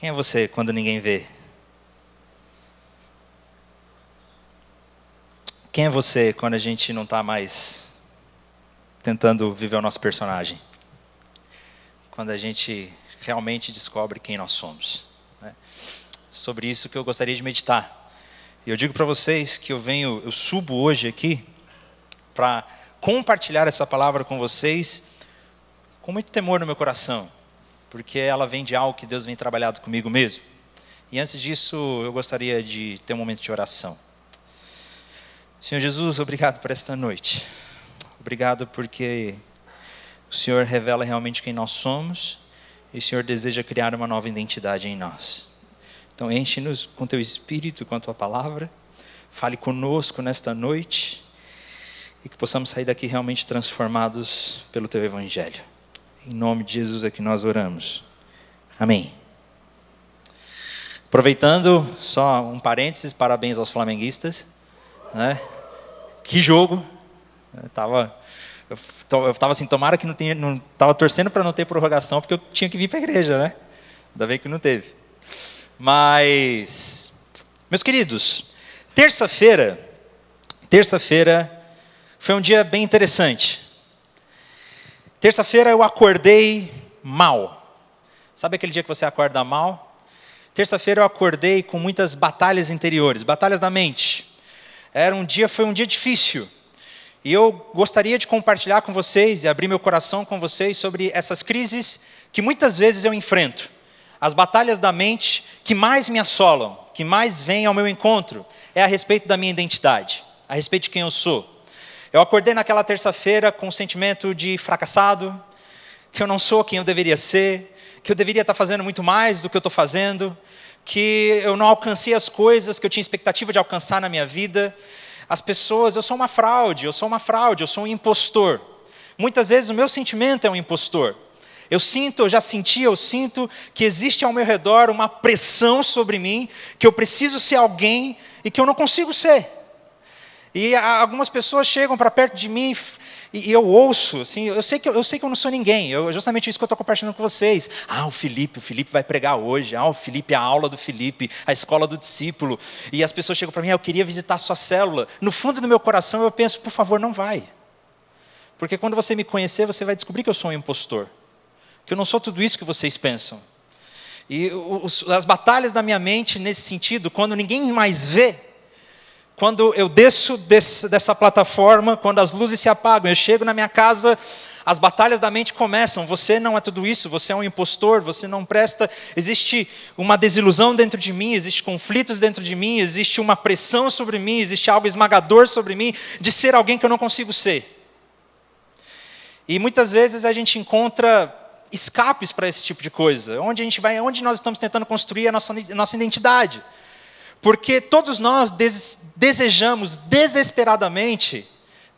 Quem é você quando ninguém vê? Quem é você quando a gente não está mais tentando viver o nosso personagem? Quando a gente realmente descobre quem nós somos, né? Sobre isso que eu gostaria de meditar. E eu digo para vocês que eu subo hoje aqui para compartilhar essa palavra com vocês com muito temor no meu coração, porque ela vem de algo que Deus vem trabalhando comigo mesmo. E antes disso, eu gostaria de ter um momento de oração. Senhor Jesus, obrigado por esta noite. Obrigado porque o Senhor revela realmente quem nós somos e o Senhor deseja criar uma nova identidade em nós. Então enche-nos com teu Espírito, com a tua palavra. Fale conosco nesta noite e que possamos sair daqui realmente transformados pelo teu Evangelho. Em nome de Jesus é que nós oramos. Amém. Aproveitando, só um parênteses, parabéns aos flamenguistas, né? Que jogo! Eu estava assim, tomara que não estava torcendo para não ter prorrogação, porque eu tinha que vir para a igreja, né? Ainda bem que não teve. Mas, meus queridos, terça-feira foi um dia bem interessante. Terça-feira eu acordei mal. Sabe aquele dia que você acorda mal? Terça-feira eu acordei com muitas batalhas interiores, batalhas da mente. Foi um dia difícil. E eu gostaria de compartilhar com vocês e abrir meu coração com vocês sobre essas crises que muitas vezes eu enfrento. As batalhas da mente que mais me assolam, que mais vêm ao meu encontro, é a respeito da minha identidade, a respeito de quem eu sou. Eu acordei naquela terça-feira com um sentimento de fracassado, que eu não sou quem eu deveria ser, que eu deveria estar fazendo muito mais do que eu estou fazendo, que eu não alcancei as coisas que eu tinha expectativa de alcançar na minha vida. As pessoas, eu sou uma fraude, eu sou um impostor. Muitas vezes o meu sentimento é um impostor. Eu sinto que existe ao meu redor uma pressão sobre mim, que eu preciso ser alguém e que eu não consigo ser. E algumas pessoas chegam para perto de mim e eu ouço, assim, eu sei que eu não sou ninguém. Justamente isso que eu estou compartilhando com vocês. O Felipe vai pregar hoje. O Felipe, a aula do Felipe, a escola do discípulo. E as pessoas chegam para mim, eu queria visitar a sua célula. No fundo do meu coração eu penso, por favor, não vai. Porque quando você me conhecer, você vai descobrir que eu sou um impostor. Que eu não sou tudo isso que vocês pensam. E as batalhas da minha mente nesse sentido, quando ninguém mais vê, quando eu desço dessa plataforma, quando as luzes se apagam, eu chego na minha casa, as batalhas da mente começam. Você não é tudo isso, você é um impostor, você não presta. Existe uma desilusão dentro de mim, existem conflitos dentro de mim, existe uma pressão sobre mim, existe algo esmagador sobre mim, de ser alguém que eu não consigo ser. E muitas vezes a gente encontra escapes para esse tipo de coisa, onde nós estamos tentando construir a nossa identidade. Porque todos nós desejamos desesperadamente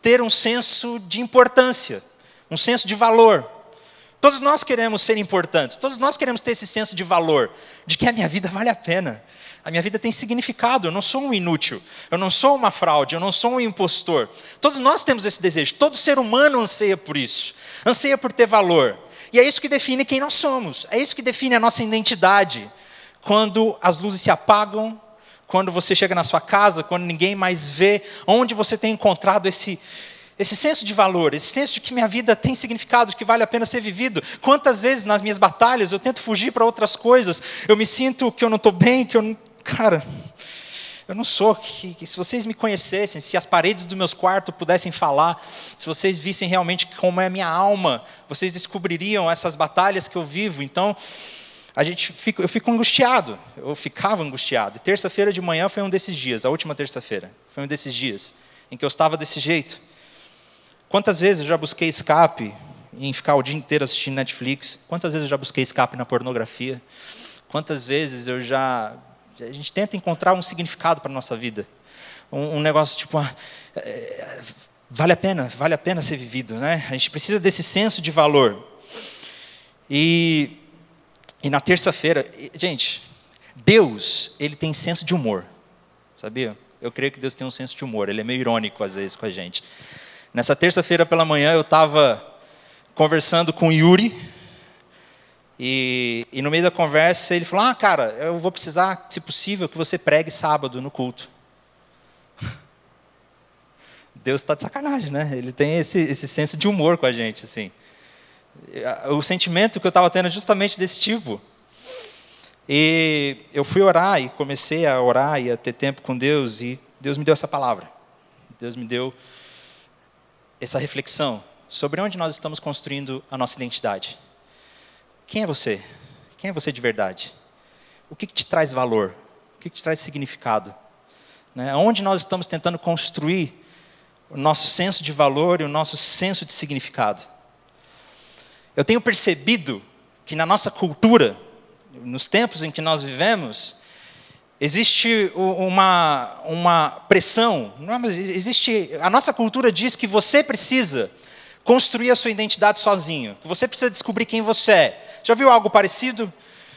ter um senso de importância, um senso de valor. Todos nós queremos ser importantes, todos nós queremos ter esse senso de valor, de que a minha vida vale a pena, a minha vida tem significado, eu não sou um inútil, eu não sou uma fraude, eu não sou um impostor. Todos nós temos esse desejo, todo ser humano anseia por isso, anseia por ter valor. E é isso que define quem nós somos, é isso que define a nossa identidade. Quando as luzes se apagam, quando você chega na sua casa, quando ninguém mais vê, onde você tem encontrado esse senso de valor, esse senso de que minha vida tem significado, de que vale a pena ser vivido. Quantas vezes nas minhas batalhas eu tento fugir para outras coisas, eu me sinto que eu não estou bem, que eu não... Cara, eu não sou, que se vocês me conhecessem, se as paredes do meus quartos pudessem falar, se vocês vissem realmente como é a minha alma, vocês descobririam essas batalhas que eu vivo. Então, eu fico angustiado, eu ficava angustiado. E terça-feira de manhã foi um desses dias, a última terça-feira, foi um desses dias em que eu estava desse jeito. Quantas vezes eu já busquei escape em ficar o dia inteiro assistindo Netflix? Quantas vezes eu já busquei escape na pornografia? Quantas vezes a gente tenta encontrar um significado para a nossa vida? Um negócio tipo, vale a pena ser vivido, né? A gente precisa desse senso de valor. E na terça-feira, gente, Deus, ele tem senso de humor, sabia? Eu creio que Deus tem um senso de humor, ele é meio irônico às vezes com a gente. Nessa terça-feira pela manhã eu estava conversando com o Yuri, E no meio da conversa ele falou, cara, eu vou precisar, se possível, que você pregue sábado no culto. Deus está de sacanagem, né? Ele tem esse senso de humor com a gente, assim. O sentimento que eu estava tendo é justamente desse tipo. E eu fui orar e comecei a orar e a ter tempo com Deus, e Deus me deu essa palavra. Deus me deu essa reflexão sobre onde nós estamos construindo a nossa identidade. Quem é você? Quem é você de verdade? O que te traz valor? O que te traz significado? Onde nós estamos tentando construir o nosso senso de valor e o nosso senso de significado? Eu tenho percebido que na nossa cultura, nos tempos em que nós vivemos, existe uma pressão. A nossa cultura diz que você precisa construir a sua identidade sozinho, que você precisa descobrir quem você é. Já viu algo parecido?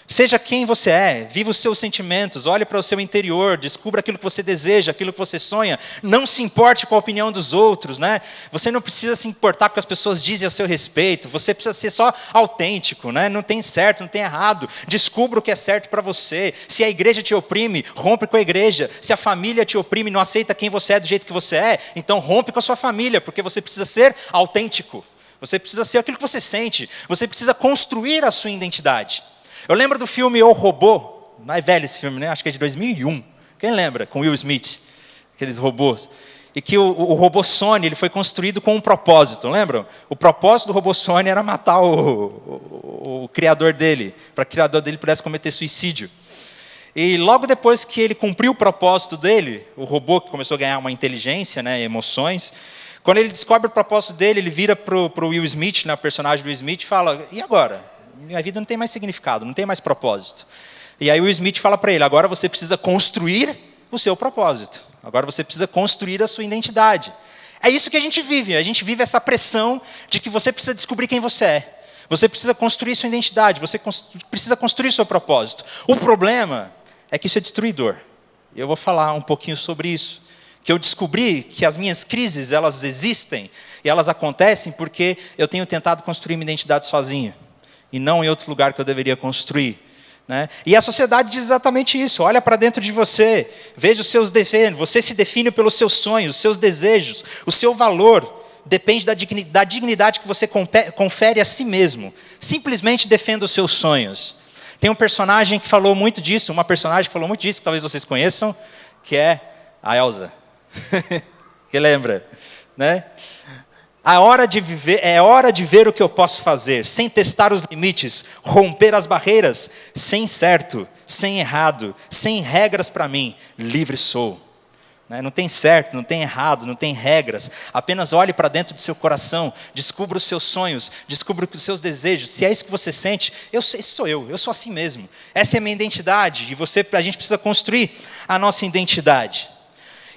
Seja quem você é, viva os seus sentimentos, olhe para o seu interior, descubra aquilo que você deseja, aquilo que você sonha, não se importe com a opinião dos outros, né? Você não precisa se importar com o que as pessoas dizem a seu respeito, você precisa ser só autêntico, né? Não tem certo, não tem errado, descubra o que é certo para você. Se a igreja te oprime, rompe com a igreja. Se a família te oprime e não aceita quem você é do jeito que você é, então rompe com a sua família, porque você precisa ser autêntico. Você precisa ser aquilo que você sente, você precisa construir a sua identidade. Eu lembro do filme O Robô, não é velho esse filme, né? Acho que é de 2001. Quem lembra? Com Will Smith, aqueles robôs. E que o robô Sony ele foi construído com um propósito, lembram? O propósito do robô Sony era matar o criador dele, para que o criador dele pudesse cometer suicídio. E logo depois que ele cumpriu o propósito dele, o robô que começou a ganhar uma inteligência, né, emoções, quando ele descobre o propósito dele, ele vira para o Will Smith, né, o personagem do Will Smith, e fala, e agora? Minha vida não tem mais significado, não tem mais propósito. E aí o Will Smith fala para ele, agora você precisa construir o seu propósito. Agora você precisa construir a sua identidade. É isso que a gente vive essa pressão de que você precisa descobrir quem você é. Você precisa construir sua identidade, você precisa construir seu propósito. O problema é que isso é destruidor. E eu vou falar um pouquinho sobre isso. Que eu descobri que as minhas crises, elas existem e elas acontecem porque eu tenho tentado construir minha identidade sozinho. E não em outro lugar que eu deveria construir. Né? E a sociedade diz exatamente isso. Olha para dentro de você, veja os seus desejos. Você se define pelos seus sonhos, os seus desejos. O seu valor depende da dignidade que você confere a si mesmo. Simplesmente defenda os seus sonhos. Tem um personagem que falou muito disso, que talvez vocês conheçam, que é a Elsa. Que lembra? Né? É hora de ver o que eu posso fazer, sem testar os limites, romper as barreiras, sem certo, sem errado, sem regras para mim, livre sou. Não tem certo, não tem errado, não tem regras, apenas olhe para dentro do seu coração, descubra os seus sonhos, descubra os seus desejos, se é isso que você sente, esse sou eu sou assim mesmo, essa é a minha identidade, e a gente precisa construir a nossa identidade.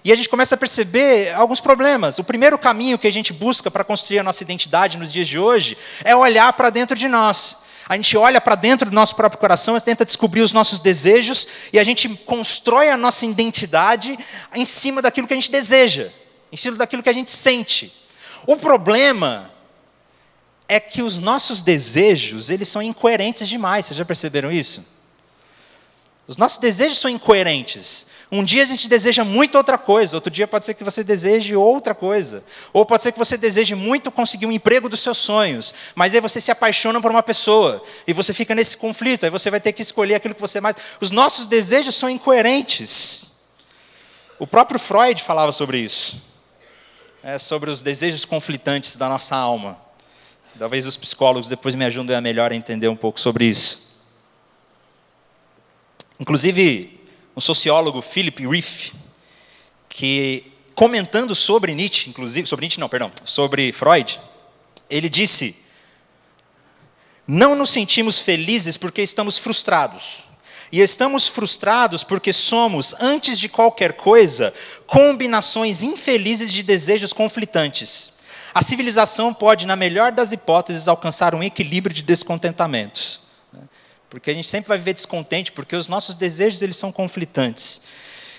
E a gente começa a perceber alguns problemas. O primeiro caminho que a gente busca para construir a nossa identidade nos dias de hoje é olhar para dentro de nós. A gente olha para dentro do nosso próprio coração e tenta descobrir os nossos desejos e a gente constrói a nossa identidade em cima daquilo que a gente deseja, em cima daquilo que a gente sente. O problema é que os nossos desejos, eles são incoerentes demais. Vocês já perceberam isso? Os nossos desejos são incoerentes. Um dia a gente deseja muito outra coisa, outro dia pode ser que você deseje outra coisa. Ou pode ser que você deseje muito conseguir um emprego dos seus sonhos, mas aí você se apaixona por uma pessoa, e você fica nesse conflito, aí você vai ter que escolher aquilo que você mais... Os nossos desejos são incoerentes. O próprio Freud falava sobre isso. Sobre os desejos conflitantes da nossa alma. Talvez os psicólogos depois me ajudem a melhor a entender um pouco sobre isso. Inclusive, um sociólogo, Philip Rieff, que comentando sobre Freud, ele disse: não nos sentimos felizes porque estamos frustrados. E estamos frustrados porque somos, antes de qualquer coisa, combinações infelizes de desejos conflitantes. A civilização pode, na melhor das hipóteses, alcançar um equilíbrio de descontentamentos. Porque a gente sempre vai viver descontente, porque os nossos desejos eles são conflitantes.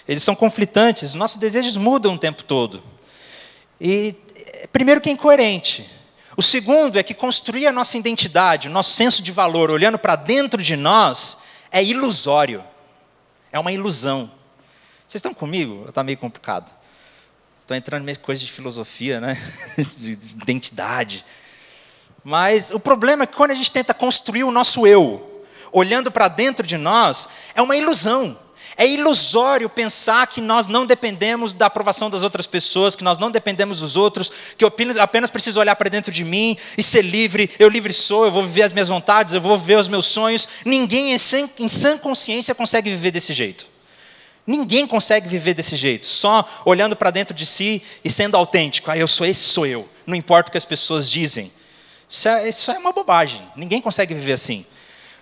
Eles são conflitantes, os nossos desejos mudam o tempo todo. E, primeiro, que é incoerente. O segundo é que construir a nossa identidade, o nosso senso de valor, olhando para dentro de nós, é ilusório. É uma ilusão. Vocês estão comigo? Está meio complicado. Estou entrando meio coisa de filosofia, né? de identidade. Mas o problema é que quando a gente tenta construir o nosso eu, olhando para dentro de nós, é uma ilusão. É ilusório pensar que nós não dependemos da aprovação das outras pessoas, que nós não dependemos dos outros, que eu apenas preciso olhar para dentro de mim e ser livre. Eu livre sou, eu vou viver as minhas vontades, eu vou viver os meus sonhos. Ninguém em sã consciência consegue viver desse jeito. Ninguém consegue viver desse jeito, só olhando para dentro de si e sendo autêntico. Eu sou esse, sou eu. Não importa o que as pessoas dizem. Isso é uma bobagem. Ninguém consegue viver assim.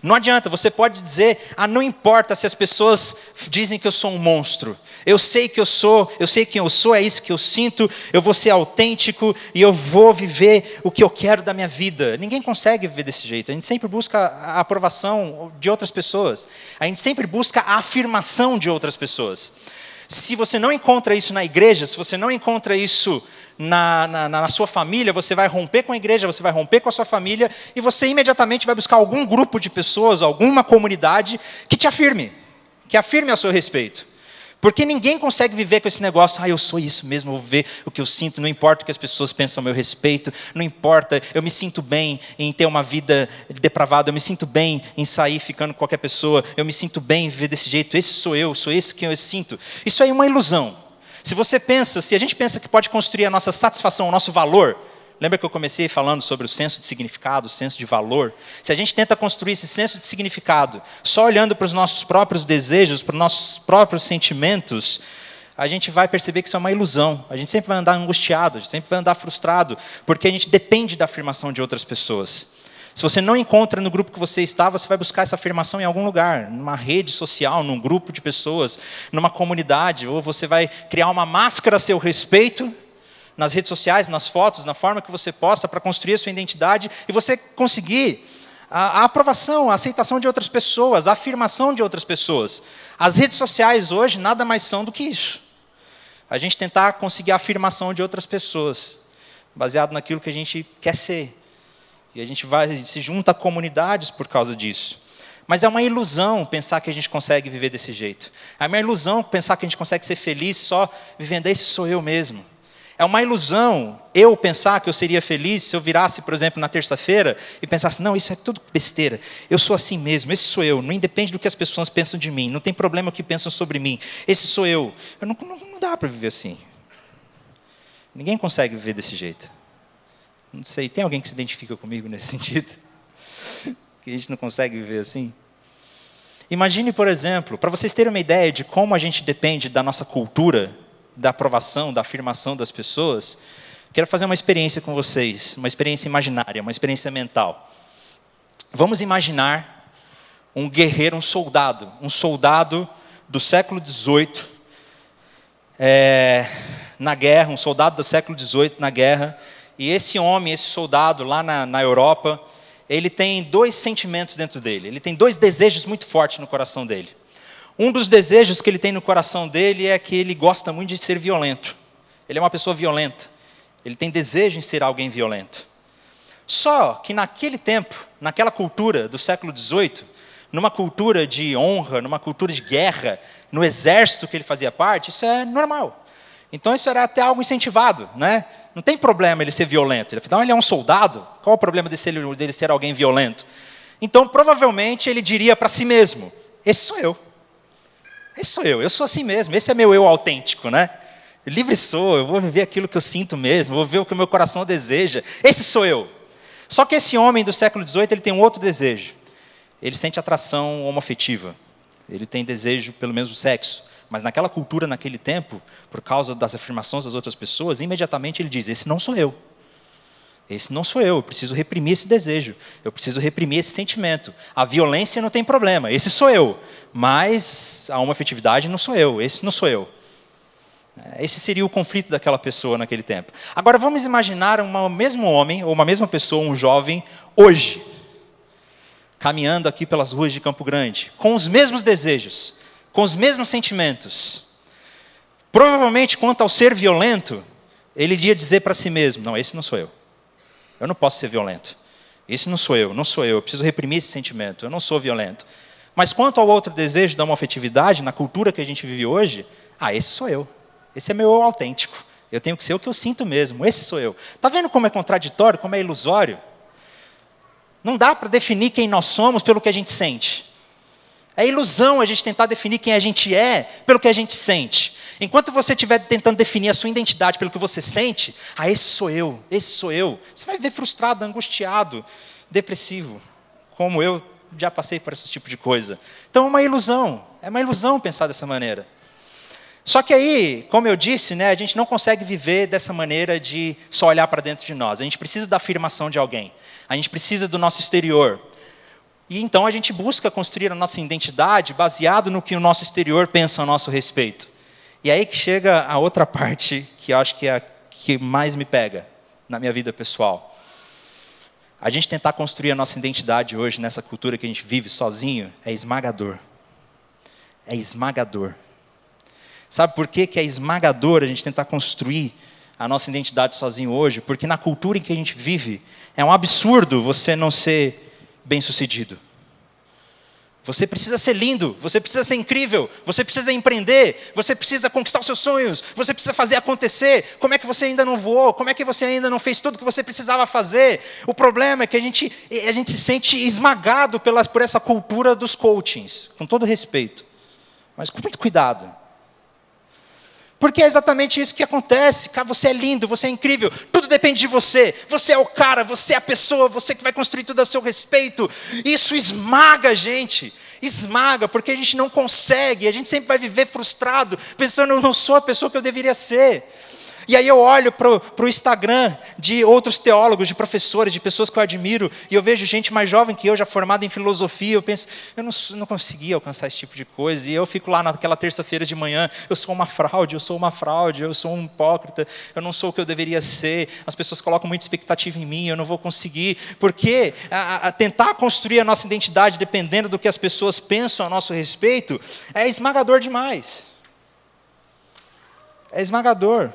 Não adianta, você pode dizer, não importa se as pessoas dizem que eu sou um monstro. Eu sei que eu sou, eu sei quem eu sou, é isso que eu sinto, eu vou ser autêntico e eu vou viver o que eu quero da minha vida. Ninguém consegue viver desse jeito. A gente sempre busca a aprovação de outras pessoas. A gente sempre busca a afirmação de outras pessoas. Se você não encontra isso na igreja, se você não encontra isso na sua família, você vai romper com a igreja, você vai romper com a sua família e você imediatamente vai buscar algum grupo de pessoas, alguma comunidade que te afirme, que afirme a seu respeito. Porque ninguém consegue viver com esse negócio, eu sou isso mesmo, eu vou ver o que eu sinto, não importa o que as pessoas pensam a meu respeito, não importa, eu me sinto bem em ter uma vida depravada, eu me sinto bem em sair ficando com qualquer pessoa, eu me sinto bem em viver desse jeito, esse sou esse que eu sinto. Isso aí é uma ilusão. Se a gente pensa que pode construir a nossa satisfação, o nosso valor, lembra que eu comecei falando sobre o senso de significado, o senso de valor? Se a gente tenta construir esse senso de significado, só olhando para os nossos próprios desejos, para os nossos próprios sentimentos, a gente vai perceber que isso é uma ilusão. A gente sempre vai andar angustiado, a gente sempre vai andar frustrado, porque a gente depende da afirmação de outras pessoas. Se você não encontra no grupo que você está, você vai buscar essa afirmação em algum lugar, numa rede social, num grupo de pessoas, numa comunidade, ou você vai criar uma máscara a seu respeito, nas redes sociais, nas fotos, na forma que você posta para construir a sua identidade e você conseguir a aprovação, a aceitação de outras pessoas, a afirmação de outras pessoas. As redes sociais hoje nada mais são do que isso. A gente tentar conseguir a afirmação de outras pessoas, baseado naquilo que a gente quer ser. E a gente se junta a comunidades por causa disso. Mas é uma ilusão pensar que a gente consegue viver desse jeito. É uma ilusão pensar que a gente consegue ser feliz só vivendo esse sou eu mesmo. É uma ilusão eu pensar que eu seria feliz se eu virasse, por exemplo, na terça-feira e pensasse, não, isso é tudo besteira. Eu sou assim mesmo, esse sou eu. Não independe do que as pessoas pensam de mim. Não tem problema o que pensam sobre mim. Esse sou eu. Não dá para viver assim. Ninguém consegue viver desse jeito. Não sei, tem alguém que se identifica comigo nesse sentido? Que a gente não consegue viver assim? Imagine, por exemplo, para vocês terem uma ideia de como a gente depende da nossa cultura, da aprovação, da afirmação das pessoas, quero fazer uma experiência com vocês, uma experiência imaginária, uma experiência mental. Vamos imaginar um guerreiro, um soldado do século XVIII, na guerra, um soldado do século XVIII na guerra, e esse homem, esse soldado lá na Europa, ele tem dois sentimentos dentro dele, ele tem dois desejos muito fortes no coração dele. Um dos desejos que ele tem no coração dele é que ele gosta muito de ser violento. Ele é uma pessoa violenta. Ele tem desejo em ser alguém violento. Só que naquele tempo, naquela cultura do século XVIII, numa cultura de honra, numa cultura de guerra, no exército que ele fazia parte, isso é normal. Então isso era até algo incentivado, né? Não tem problema ele ser violento. Afinal, ele é um soldado. Qual o problema dele ser alguém violento? Então, provavelmente, ele diria para si mesmo, esse sou eu. Eu sou assim mesmo, esse é meu eu autêntico, né? Livre sou, eu vou viver aquilo que eu sinto mesmo, vou ver o que o meu coração deseja, esse sou eu. Só que esse homem do século XVIII, ele tem um outro desejo. Ele sente atração homoafetiva, ele tem desejo pelo mesmo sexo. Mas naquela cultura, naquele tempo, por causa das afirmações das outras pessoas, imediatamente ele diz, esse não sou eu. Esse não sou eu preciso reprimir esse desejo, eu preciso reprimir esse sentimento. A violência não tem problema, esse sou eu. Mas a homoafetividade não sou eu, esse não sou eu. Esse seria o conflito daquela pessoa naquele tempo. Agora vamos imaginar um mesmo homem, ou uma mesma pessoa, um jovem, hoje, caminhando aqui pelas ruas de Campo Grande, com os mesmos desejos, com os mesmos sentimentos. Provavelmente, quanto ao ser violento, ele iria dizer para si mesmo, não, esse não sou eu. eu não posso ser violento. Esse não sou eu, eu preciso reprimir esse sentimento, eu não sou violento. Mas quanto ao outro desejo da homoafetividade, na cultura que a gente vive hoje, esse sou eu, esse é meu eu autêntico, eu tenho que ser o que eu sinto mesmo, esse sou eu. Está vendo como é contraditório, como é ilusório? Não dá para definir quem nós somos pelo que a gente sente. É ilusão a gente tentar definir quem a gente é pelo que a gente sente. Enquanto você estiver tentando definir a sua identidade pelo que você sente, esse sou eu, você vai viver frustrado, angustiado, depressivo, como eu já passei por esse tipo de coisa. Então é uma ilusão pensar dessa maneira. Só que aí, como eu disse, a gente não consegue viver dessa maneira de só olhar para dentro de nós. A gente precisa da afirmação de alguém. A gente precisa do nosso exterior. E então a gente busca construir a nossa identidade baseado no que o nosso exterior pensa a nosso respeito. E aí que chega a outra parte que eu acho que é a que mais me pega na minha vida pessoal. A gente tentar construir a nossa identidade hoje nessa cultura que a gente vive sozinho é esmagador. É esmagador. Sabe por que é esmagador a gente tentar construir a nossa identidade sozinho hoje? Porque na cultura em que a gente vive, é um absurdo você não ser bem-sucedido. Você precisa ser lindo, você precisa ser incrível, você precisa empreender, você precisa conquistar os seus sonhos, você precisa fazer acontecer. Como é que você ainda não voou? Como é que você ainda não fez tudo que você precisava fazer? O problema é que a gente se sente esmagado por essa cultura dos coachings, com todo respeito, mas com muito cuidado. Porque é exatamente isso que acontece. Cara, você é lindo, você é incrível, tudo depende de você. Você é o cara, você é a pessoa, você que vai construir tudo a seu respeito. Isso esmaga a gente. Esmaga, porque a gente não consegue. A gente sempre vai viver frustrado, pensando, eu não sou a pessoa que eu deveria ser. E aí eu olho para o Instagram de outros teólogos, de professores, de pessoas que eu admiro, e eu vejo gente mais jovem que eu, já formada em filosofia, eu penso, eu não consegui alcançar esse tipo de coisa, e eu fico lá naquela terça-feira de manhã, eu sou uma fraude, eu sou um hipócrita, eu não sou o que eu deveria ser, as pessoas colocam muita expectativa em mim, eu não vou conseguir, porque tentar construir a nossa identidade dependendo do que as pessoas pensam a nosso respeito, é esmagador demais. É esmagador.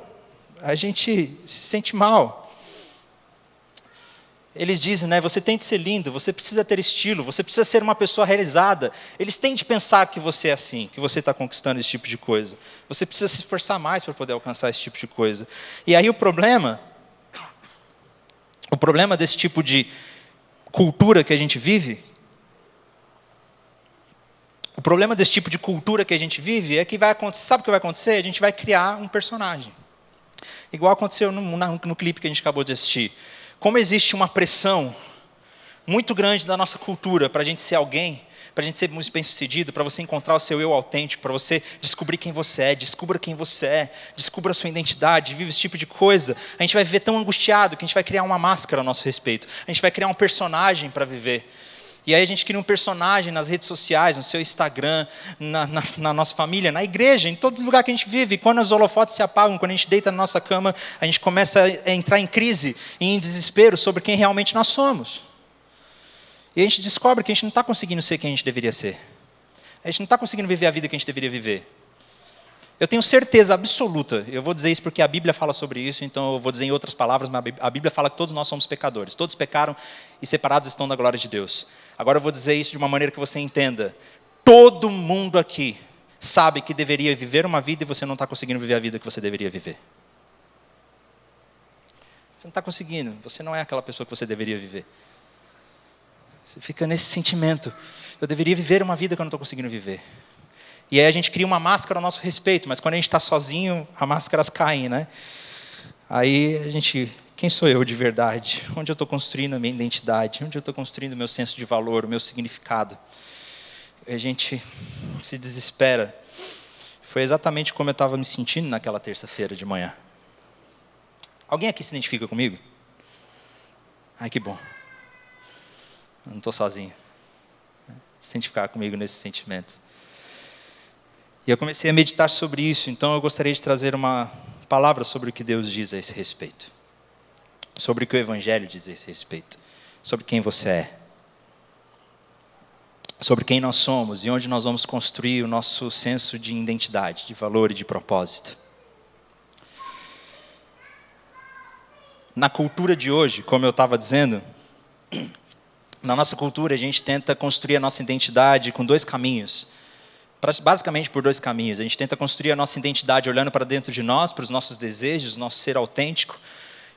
A gente se sente mal. Eles dizem, você tem de ser lindo, você precisa ter estilo, você precisa ser uma pessoa realizada. Eles têm de pensar que você é assim, que você está conquistando esse tipo de coisa. Você precisa se esforçar mais para poder alcançar esse tipo de coisa. E aí o problema desse tipo de cultura que a gente vive, é que vai acontecer, sabe o que vai acontecer? A gente vai criar um personagem. Igual aconteceu no clipe que a gente acabou de assistir. Como existe uma pressão muito grande da nossa cultura para a gente ser alguém, para a gente ser muito bem-sucedido, para você encontrar o seu eu autêntico, para você descobrir quem você é, descubra a sua identidade, vive esse tipo de coisa, a gente vai viver tão angustiado que a gente vai criar uma máscara a nosso respeito. A gente vai criar um personagem para viver. E aí a gente cria um personagem nas redes sociais, no seu Instagram, na nossa família, na igreja, em todo lugar que a gente vive. E quando os holofotes se apagam, quando a gente deita na nossa cama, a gente começa a entrar em crise e em desespero sobre quem realmente nós somos. E a gente descobre que a gente não está conseguindo ser quem a gente deveria ser. A gente não está conseguindo viver a vida que a gente deveria viver. Eu tenho certeza absoluta, eu vou dizer isso porque a Bíblia fala sobre isso, então eu vou dizer em outras palavras, mas a Bíblia fala que todos nós somos pecadores. Todos pecaram e separados estão da glória de Deus. Agora eu vou dizer isso de uma maneira que você entenda. Todo mundo aqui sabe que deveria viver uma vida e você não está conseguindo viver a vida que você deveria viver. Você não está conseguindo, você não é aquela pessoa que você deveria viver. Você fica nesse sentimento, eu deveria viver uma vida que eu não estou conseguindo viver. E aí a gente cria uma máscara ao nosso respeito, mas quando a gente está sozinho, as máscaras caem, Aí a gente, quem sou eu de verdade? Onde eu estou construindo a minha identidade? Onde eu estou construindo o meu senso de valor, o meu significado? E a gente se desespera. Foi exatamente como eu estava me sentindo naquela terça-feira de manhã. Alguém aqui se identifica comigo? Ai, que bom. Eu não estou sozinho. Se identificar comigo nesses sentimentos. E eu comecei a meditar sobre isso, então eu gostaria de trazer uma palavra sobre o que Deus diz a esse respeito. Sobre o que o Evangelho diz a esse respeito. Sobre quem você é. Sobre quem nós somos e onde nós vamos construir o nosso senso de identidade, de valor e de propósito. Na cultura de hoje, como eu estava dizendo, na nossa cultura a gente tenta construir a nossa identidade com dois caminhos. Basicamente por dois caminhos. A gente tenta construir a nossa identidade olhando para dentro de nós, para os nossos desejos, nosso ser autêntico.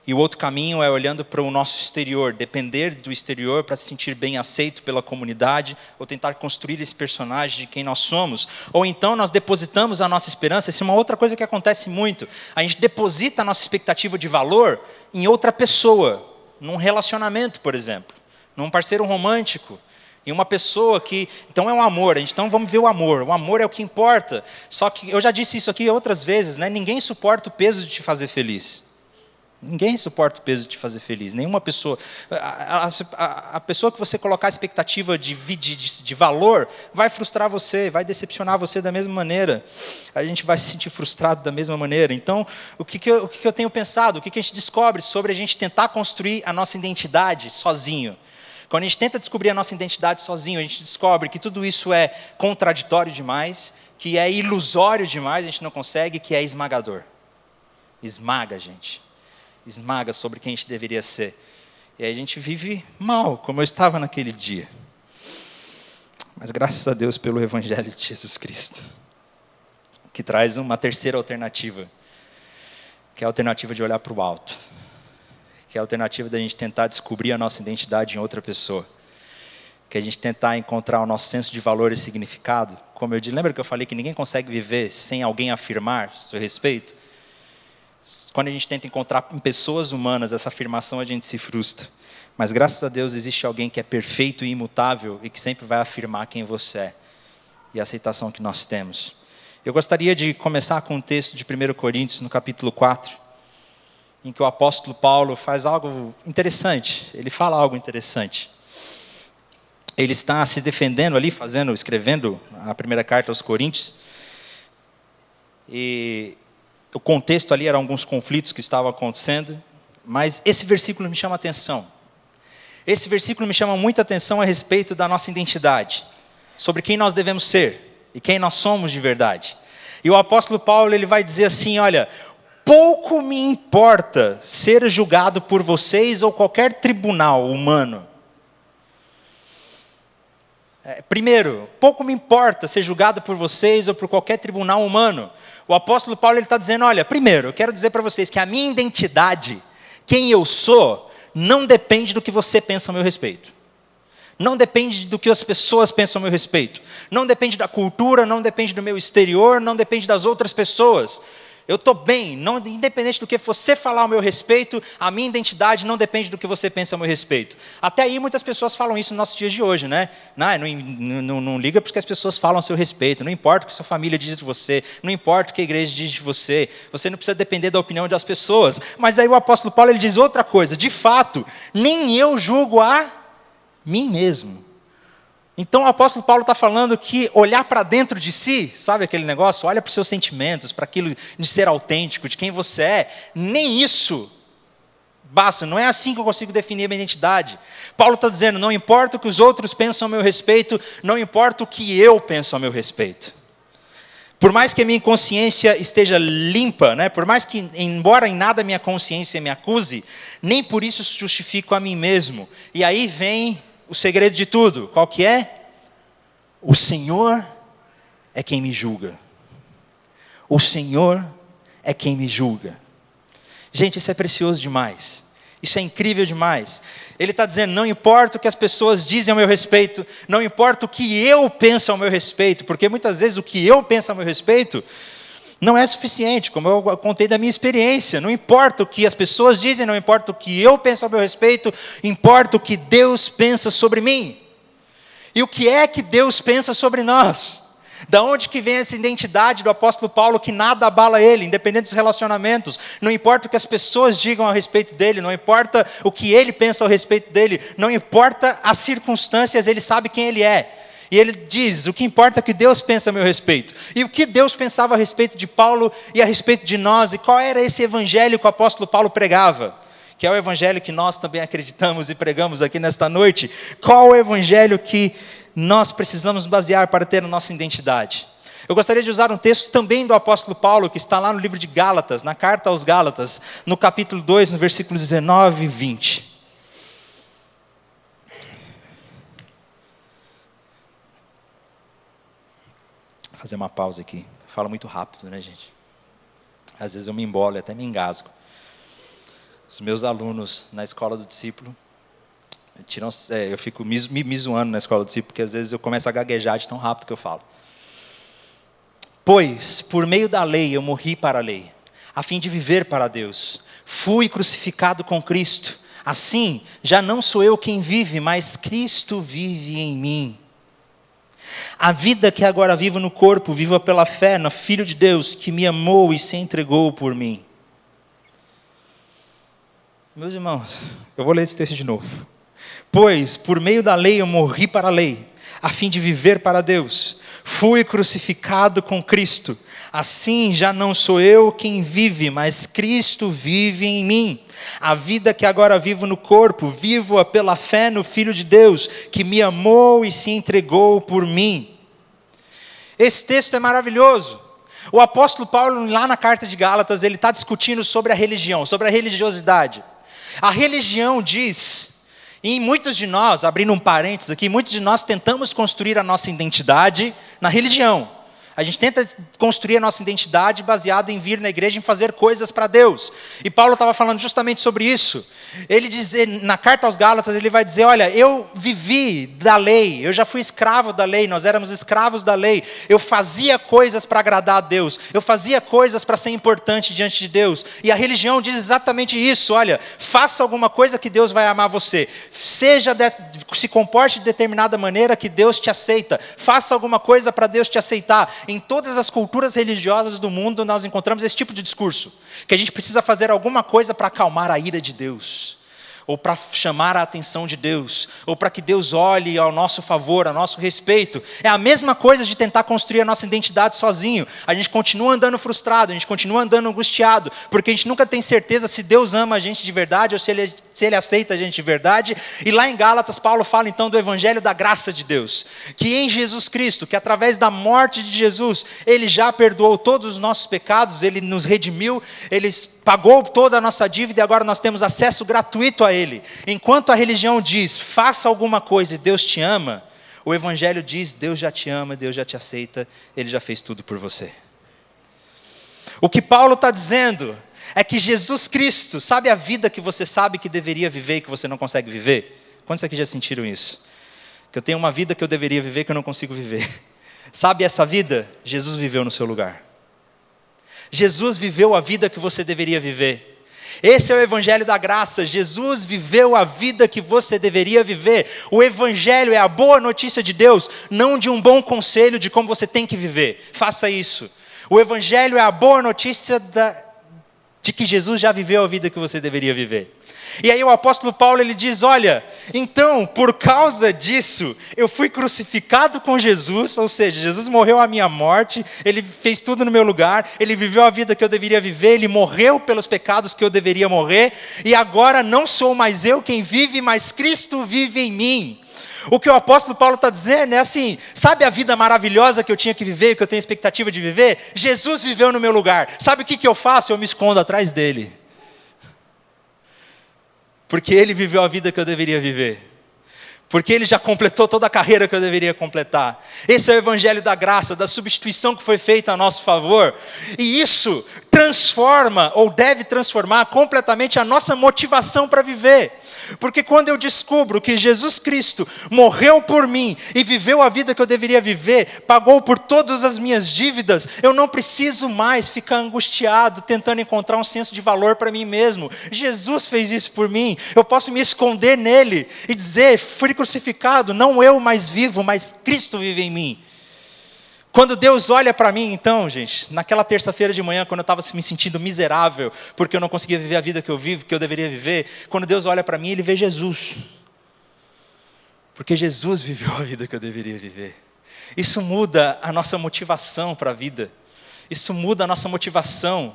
E o outro caminho é olhando para o nosso exterior, depender do exterior para se sentir bem aceito pela comunidade, ou tentar construir esse personagem de quem nós somos. Ou então nós depositamos a nossa esperança, essa é uma outra coisa que acontece muito. A gente deposita a nossa expectativa de valor em outra pessoa, num relacionamento, por exemplo, num parceiro romântico, em uma pessoa que... Então é um amor, então vamos ver o amor é o que importa. Só que eu já disse isso aqui outras vezes, né? Ninguém suporta o peso de te fazer feliz. Ninguém suporta o peso de te fazer feliz, nenhuma pessoa. A pessoa que você colocar a expectativa de valor vai frustrar você, vai decepcionar você da mesma maneira. A gente vai se sentir frustrado da mesma maneira. Então, o que eu tenho pensado, o que a gente descobre sobre a gente tentar construir a nossa identidade sozinho? Quando a gente tenta descobrir a nossa identidade sozinho, a gente descobre que tudo isso é contraditório demais, que é ilusório demais, a gente não consegue, que é esmagador. Esmaga a gente. Esmaga sobre quem a gente deveria ser. E aí a gente vive mal, como eu estava naquele dia. Mas graças a Deus pelo Evangelho de Jesus Cristo, que traz uma terceira alternativa, que é a alternativa de olhar para o alto, que é a alternativa da gente tentar descobrir a nossa identidade em outra pessoa, que a gente tentar encontrar o nosso senso de valor e significado. Como eu disse, lembra que eu falei que ninguém consegue viver sem alguém afirmar seu respeito? Quando a gente tenta encontrar em pessoas humanas essa afirmação, a gente se frustra. Mas graças a Deus existe alguém que é perfeito e imutável e que sempre vai afirmar quem você é e a aceitação que nós temos. Eu gostaria de começar com um texto de 1 Coríntios, no capítulo 4, em que o apóstolo Paulo faz algo interessante. Ele fala algo interessante. Ele está se defendendo ali, escrevendo a primeira carta aos Coríntios. E o contexto ali eram alguns conflitos que estavam acontecendo, mas esse versículo me chama a atenção. Esse versículo me chama muita atenção a respeito da nossa identidade, sobre quem nós devemos ser e quem nós somos de verdade. E o apóstolo Paulo ele vai dizer assim, olha, pouco me importa ser julgado por vocês ou qualquer tribunal humano. Primeiro, pouco me importa ser julgado por vocês ou por qualquer tribunal humano. O apóstolo Paulo está dizendo, olha, primeiro, eu quero dizer para vocês que a minha identidade, quem eu sou, não depende do que você pensa a meu respeito. Não depende do que as pessoas pensam a meu respeito. Não depende da cultura, não depende do meu exterior, não depende das outras pessoas. Eu estou bem, independente do que você falar ao meu respeito, a minha identidade não depende do que você pensa ao meu respeito. Até aí muitas pessoas falam isso nos nossos dias de hoje, né? Não liga porque as pessoas falam a seu respeito, não importa o que sua família diz de você, não importa o que a igreja diz de você não precisa depender da opinião das pessoas. Mas aí o apóstolo Paulo ele diz outra coisa, de fato, nem eu julgo a mim mesmo. Então o apóstolo Paulo está falando que olhar para dentro de si, sabe aquele negócio? Olha para os seus sentimentos, para aquilo de ser autêntico, de quem você é. Nem isso basta, não é assim que eu consigo definir a minha identidade. Paulo está dizendo, não importa o que os outros pensam a meu respeito, não importa o que eu penso a meu respeito. Por mais que a minha consciência esteja limpa, né? Por mais que, embora em nada a minha consciência me acuse, nem por isso justifico a mim mesmo. E aí vem o segredo de tudo, qual que é? O Senhor é quem me julga. O Senhor é quem me julga. Gente, isso é precioso demais. Isso é incrível demais. Ele está dizendo, não importa o que as pessoas dizem ao meu respeito, não importa o que eu penso ao meu respeito, porque muitas vezes o que eu penso ao meu respeito não é suficiente, como eu contei da minha experiência. Não importa o que as pessoas dizem, não importa o que eu penso a meu respeito, importa o que Deus pensa sobre mim. E o que é que Deus pensa sobre nós? Da onde que vem essa identidade do apóstolo Paulo que nada abala ele, independente dos relacionamentos? Não importa o que as pessoas digam a respeito dele, não importa o que ele pensa a respeito dele, não importa as circunstâncias, ele sabe quem ele é. E ele diz, o que importa é o que Deus pensa a meu respeito. E o que Deus pensava a respeito de Paulo e a respeito de nós, e qual era esse evangelho que o apóstolo Paulo pregava? Que é o evangelho que nós também acreditamos e pregamos aqui nesta noite. Qual o evangelho que nós precisamos basear para ter a nossa identidade? Eu gostaria de usar um texto também do apóstolo Paulo, que está lá no livro de Gálatas, na carta aos Gálatas, no capítulo 2, no versículo 19 e 20. Vou fazer uma pausa aqui. Falo muito rápido, né, gente? Às vezes eu me embolo e até me engasgo. Os meus alunos na escola do discípulo, eu fico me zoando na escola do discípulo, porque às vezes eu começo a gaguejar de tão rápido que eu falo. Pois, por meio da lei, eu morri para a lei, a fim de viver para Deus. Fui crucificado com Cristo. Assim, já não sou eu quem vive, mas Cristo vive em mim. A vida que agora vivo no corpo, vivo pela fé no Filho de Deus, que me amou e se entregou por mim. Meus irmãos, eu vou ler esse texto de novo. Pois, por meio da lei, eu morri para a lei, a fim de viver para Deus. Fui crucificado com Cristo. Assim, já não sou eu quem vive, mas Cristo vive em mim. A vida que agora vivo no corpo, vivo-a pela fé no Filho de Deus, que me amou e se entregou por mim. Esse texto é maravilhoso. O apóstolo Paulo, lá na carta de Gálatas, ele está discutindo sobre a religião, sobre a religiosidade. A religião diz, e muitos de nós, abrindo um parênteses aqui, muitos de nós tentamos construir a nossa identidade na religião. A gente tenta construir a nossa identidade baseada em vir na igreja, em fazer coisas para Deus. E Paulo estava falando justamente sobre isso. Ele diz, na carta aos Gálatas, ele vai dizer, olha, eu vivi da lei, eu já fui escravo da lei, nós éramos escravos da lei. Eu fazia coisas para agradar a Deus, eu fazia coisas para ser importante diante de Deus. E a religião diz exatamente isso, olha, faça alguma coisa que Deus vai amar você. Se comporte de determinada maneira que Deus te aceita. Faça alguma coisa para Deus te aceitar. Em todas as culturas religiosas do mundo nós encontramos esse tipo de discurso, que a gente precisa fazer alguma coisa para acalmar a ira de Deus, ou para chamar a atenção de Deus, ou para que Deus olhe ao nosso favor, a nosso respeito. É a mesma coisa de tentar construir a nossa identidade sozinho. A gente continua andando frustrado, a gente continua andando angustiado, porque a gente nunca tem certeza se Deus ama a gente de verdade, ou se Ele aceita a gente de verdade. E lá em Gálatas, Paulo fala então do evangelho da graça de Deus, que em Jesus Cristo, que através da morte de Jesus, Ele já perdoou todos os nossos pecados, Ele nos redimiu, Ele pagou toda a nossa dívida e agora nós temos acesso gratuito a Ele. Enquanto a religião diz, faça alguma coisa e Deus te ama, o evangelho diz, Deus já te ama, Deus já te aceita, Ele já fez tudo por você. O que Paulo está dizendo é que Jesus Cristo, sabe a vida que você sabe que deveria viver e que você não consegue viver? Quantos aqui já sentiram isso? Que eu tenho uma vida que eu deveria viver que eu não consigo viver. Sabe essa vida? Jesus viveu no seu lugar. Jesus viveu a vida que você deveria viver. Esse é o evangelho da graça. Jesus viveu a vida que você deveria viver. O evangelho é a boa notícia de Deus, não de um bom conselho de como você tem que viver. Faça isso. O evangelho é a boa notícia de que Jesus já viveu a vida que você deveria viver. E aí o apóstolo Paulo ele diz, olha, então por causa disso eu fui crucificado com Jesus, ou seja, Jesus morreu a minha morte, Ele fez tudo no meu lugar, Ele viveu a vida que eu deveria viver, Ele morreu pelos pecados que eu deveria morrer, e agora não sou mais eu quem vive, mas Cristo vive em mim. O que o apóstolo Paulo está dizendo é assim, sabe a vida maravilhosa que eu tinha que viver, que eu tenho expectativa de viver? Jesus viveu no meu lugar. Sabe o que eu faço? Eu me escondo atrás dele. Porque ele viveu a vida que eu deveria viver. Porque ele já completou toda a carreira que eu deveria completar. Esse é o evangelho da graça, da substituição que foi feita a nosso favor. E isso transforma, ou deve transformar completamente a nossa motivação para viver. Porque quando eu descubro que Jesus Cristo morreu por mim e viveu a vida que eu deveria viver, pagou por todas as minhas dívidas, eu não preciso mais ficar angustiado, tentando encontrar um senso de valor para mim mesmo. Jesus fez isso por mim. Eu posso me esconder nele e dizer, fui crucificado, não eu mais vivo, mas Cristo vive em mim. Quando Deus olha para mim, então, gente, naquela terça-feira de manhã, quando eu estava me sentindo miserável, porque eu não conseguia viver a vida que eu vivo, que eu deveria viver, quando Deus olha para mim, Ele vê Jesus. Porque Jesus viveu a vida que eu deveria viver. Isso muda a nossa motivação para a vida. Isso muda a nossa motivação.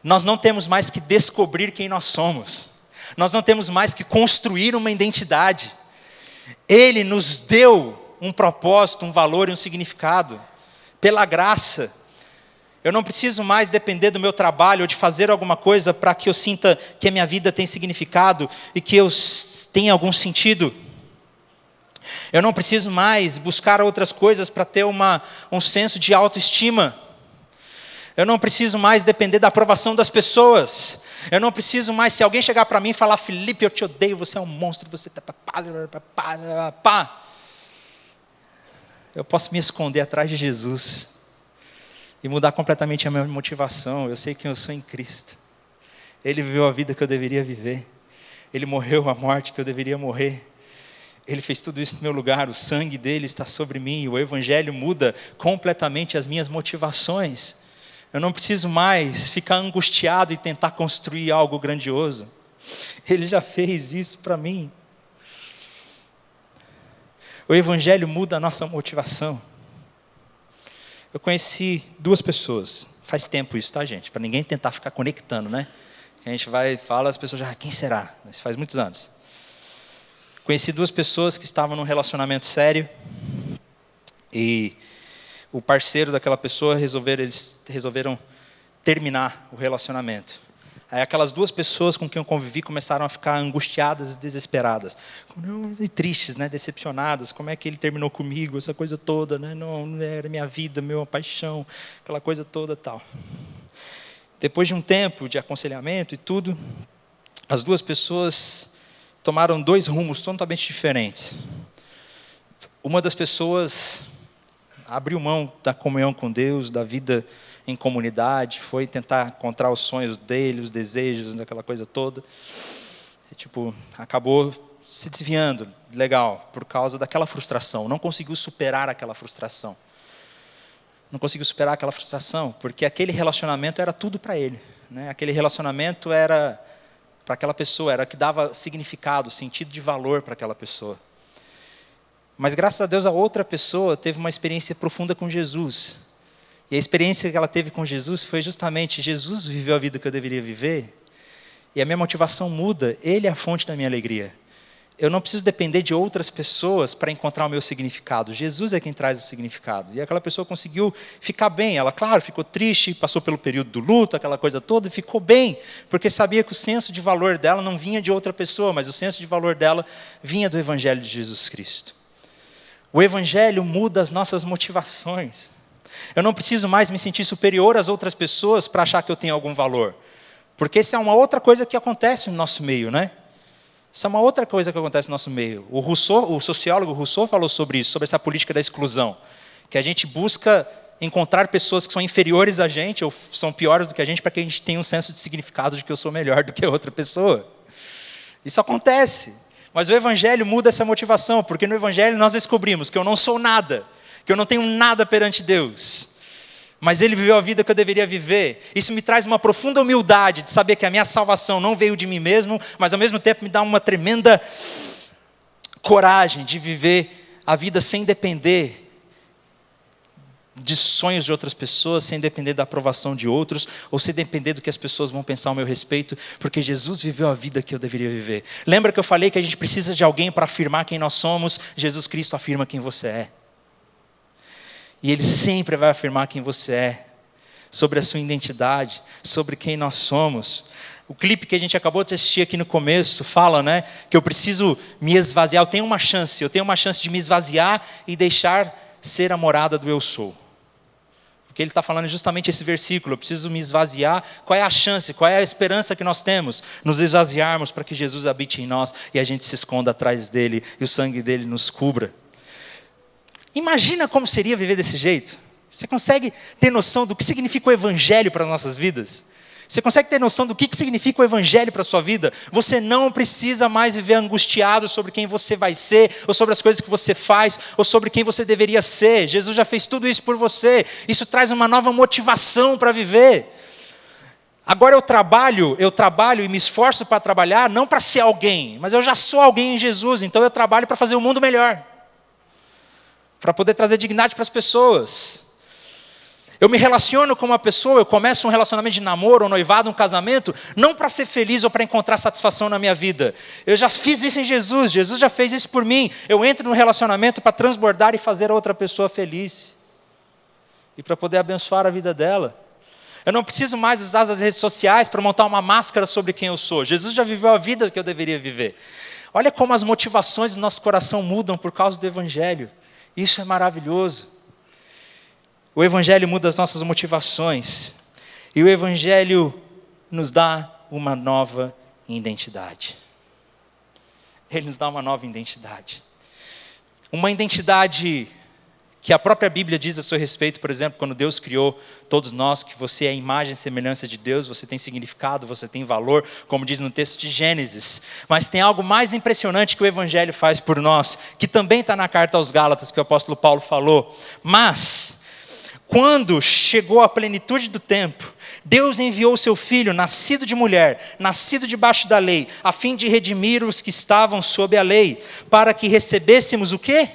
Nós não temos mais que descobrir quem nós somos. Nós não temos mais que construir uma identidade. Ele nos deu um propósito, um valor e um significado. pela graça. Eu não preciso mais depender do meu trabalho ou de fazer alguma coisa para que eu sinta que a minha vida tem significado e que eu tenha algum sentido. Eu não preciso mais buscar outras coisas para ter um senso de autoestima. Eu não preciso mais depender da aprovação das pessoas. Eu não preciso mais, se alguém chegar para mim e falar, Felipe, eu te odeio, você é um monstro, você tá pá. Eu posso me esconder atrás de Jesus e mudar completamente a minha motivação. Eu sei quem eu sou em Cristo. Ele viveu a vida que eu deveria viver. Ele morreu a morte que eu deveria morrer. Ele fez tudo isso no meu lugar. O sangue dele está sobre mim. O evangelho muda completamente as minhas motivações. Eu não preciso mais ficar angustiado e tentar construir algo grandioso. Ele já fez isso para mim. O evangelho muda a nossa motivação. Eu conheci 2 pessoas. Faz tempo isso, tá, gente? Para ninguém tentar ficar conectando, né? A gente vai e fala, as pessoas já, quem será? Isso faz muitos anos. Conheci 2 pessoas que estavam num relacionamento sério. E o parceiro daquela pessoa eles resolveram terminar o relacionamento. Aí aquelas 2 pessoas com quem eu convivi começaram a ficar angustiadas e desesperadas. E tristes, né? Decepcionadas. Como é que ele terminou comigo? Essa coisa toda, né? Não era minha vida, minha paixão, aquela coisa toda tal. Depois de um tempo de aconselhamento e tudo, as 2 pessoas tomaram 2 rumos totalmente diferentes. Uma das pessoas abriu mão da comunhão com Deus, da vida em comunidade, foi tentar encontrar os sonhos dele, os desejos, daquela coisa toda. E, acabou se desviando, legal, por causa daquela frustração. Não conseguiu superar aquela frustração. Não conseguiu superar aquela frustração, porque aquele relacionamento era tudo para ele, né? Aquele relacionamento era, para aquela pessoa, era o que dava significado, sentido de valor para aquela pessoa. Mas graças a Deus a outra pessoa teve uma experiência profunda com Jesus. E a experiência que ela teve com Jesus foi justamente, Jesus viveu a vida que eu deveria viver, e a minha motivação muda, Ele é a fonte da minha alegria. Eu não preciso depender de outras pessoas para encontrar o meu significado. Jesus é quem traz o significado. E aquela pessoa conseguiu ficar bem. Ela, claro, ficou triste, passou pelo período do luto, aquela coisa toda, e ficou bem, porque sabia que o senso de valor dela não vinha de outra pessoa, mas o senso de valor dela vinha do Evangelho de Jesus Cristo. O Evangelho muda as nossas motivações. Eu não preciso mais me sentir superior às outras pessoas para achar que eu tenho algum valor. Porque isso é uma outra coisa que acontece no nosso meio, né? Isso é uma outra coisa que acontece no nosso meio. O sociólogo Rousseau falou sobre isso, sobre essa política da exclusão. Que a gente busca encontrar pessoas que são inferiores a gente, ou são piores do que a gente, para que a gente tenha um senso de significado de que eu sou melhor do que a outra pessoa. Isso acontece. Mas o Evangelho muda essa motivação, porque no Evangelho nós descobrimos que eu não sou nada, que eu não tenho nada perante Deus, mas Ele viveu a vida que eu deveria viver. Isso me traz uma profunda humildade de saber que a minha salvação não veio de mim mesmo, mas ao mesmo tempo me dá uma tremenda coragem de viver a vida sem depender de sonhos de outras pessoas, sem depender da aprovação de outros, ou sem depender do que as pessoas vão pensar ao meu respeito, porque Jesus viveu a vida que eu deveria viver. Lembra que eu falei que a gente precisa de alguém para afirmar quem nós somos? Jesus Cristo afirma quem você é. E Ele sempre vai afirmar quem você é, sobre a sua identidade, sobre quem nós somos. O clipe que a gente acabou de assistir aqui no começo fala, né, que eu preciso me esvaziar, eu tenho uma chance de me esvaziar e deixar ser a morada do eu sou. Porque ele está falando justamente esse versículo, eu preciso me esvaziar. Qual é a chance, qual é a esperança que nós temos? Nos esvaziarmos para que Jesus habite em nós e a gente se esconda atrás dele e o sangue dele nos cubra. Imagina como seria viver desse jeito. Você consegue ter noção do que significa o Evangelho para as nossas vidas? Você consegue ter noção do que significa o Evangelho para a sua vida? Você não precisa mais viver angustiado sobre quem você vai ser, ou sobre as coisas que você faz, ou sobre quem você deveria ser. Jesus já fez tudo isso por você. Isso traz uma nova motivação para viver. Agora eu trabalho e me esforço para trabalhar, não para ser alguém, mas eu já sou alguém em Jesus, então eu trabalho para fazer o mundo melhor. Para poder trazer dignidade para as pessoas. Eu me relaciono com uma pessoa, eu começo um relacionamento de namoro, um noivado, um casamento, não para ser feliz ou para encontrar satisfação na minha vida. Eu já fiz isso em Jesus, Jesus já fez isso por mim. Eu entro no relacionamento para transbordar e fazer a outra pessoa feliz. e para poder abençoar a vida dela. Eu não preciso mais usar as redes sociais para montar uma máscara sobre quem eu sou. Jesus já viveu a vida que eu deveria viver. Olha como as motivações do nosso coração mudam por causa do Evangelho. Isso é maravilhoso. O Evangelho muda as nossas motivações. E o Evangelho nos dá uma nova identidade. Ele nos dá uma nova identidade. Uma identidade que a própria Bíblia diz a seu respeito, por exemplo, quando Deus criou todos nós, que você é a imagem e semelhança de Deus, você tem significado, você tem valor, como diz no texto de Gênesis. Mas tem algo mais impressionante que o Evangelho faz por nós, que também está na carta aos Gálatas, que o apóstolo Paulo falou. Mas, quando chegou a plenitude do tempo, Deus enviou o seu Filho, nascido de mulher, nascido debaixo da lei, a fim de redimir os que estavam sob a lei, para que recebêssemos o quê?